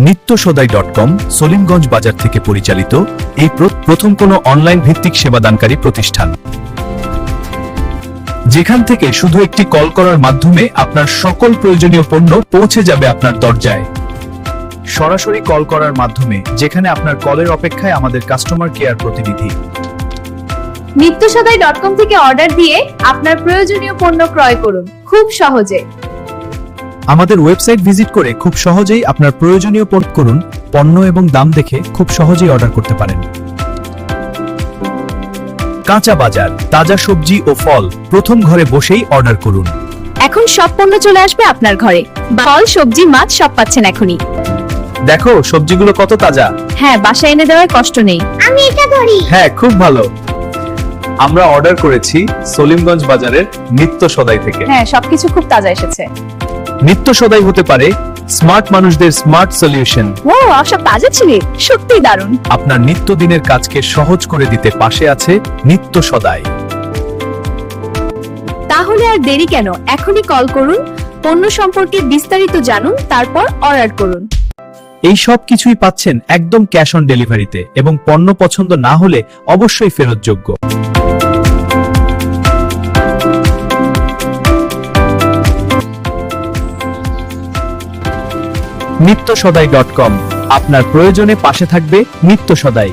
নিত্যসদাই.com সলিমগঞ্জ বাজার থেকে পরিচালিত এই প্রথম কোনো অনলাইন ভিত্তিক সেবাদানকারী প্রতিষ্ঠান, যেখান থেকে শুধু একটি কল করার মাধ্যমে আপনার সকল প্রয়োজনীয় পণ্য পৌঁছে যাবে আপনার দরজায়। সরাসরি কল করার মাধ্যমে, যেখানে আপনার কলের অপেক্ষায় আমাদের কাস্টমার কেয়ার প্রতিনিধি। নিত্যসদাই.com থেকে অর্ডার দিয়ে আপনার প্রয়োজনীয় পণ্য ক্রয় করুন খুব সহজে। আমাদের ওয়েবসাইট ভিজিট করে খুব সহজেই আপনার প্রয়োজনীয় পণ্য এবং দাম দেখে খুব সহজেই অর্ডার করতে পারেন। কাঁচা বাজার, তাজা সবজি ও ফল প্রথম ঘরে বসেই অর্ডার করুন। এখন সব পণ্য চলে আসবে আপনার ঘরে। ফল, সবজি, মাছ সব পাচ্ছেন এখনই। দেখো সবজিগুলো কত তাজা। হ্যাঁ, বাসায় এনে দেওয়ার কষ্ট নেই। আমি এটা ধরি। হ্যাঁ, খুব ভালো। আমরা অর্ডার করেছি সলিমগঞ্জ বাজারের নিত্য সদাই থেকে। হ্যাঁ, সবকিছু খুব তাজা এসেছে। নিত্য সদাই হতে পারে স্মার্ট মানুষদের স্মার্ট সলিউশন। ও, সব তাজা ছিল, সত্যিই দারুণ। আপনার নিত্যদিনের কাজকে সহজ করে দিতে পাশে আছে নিত্য সদাই। তাহলে আর দেরি কেন, এখনই কল করুন, পণ্য সম্পর্কে বিস্তারিত জানুন, তারপর অর্ডার করুন। এই সব কিছুই পাচ্ছেন একদম ক্যাশ অন ডেলিভারিতে, এবং পণ্য পছন্দ না হলে অবশ্যই ফেরতযোগ্য। নিত্যসদাই.com আপনার প্রয়োজনে পাশে থাকবে নিত্য সদাই।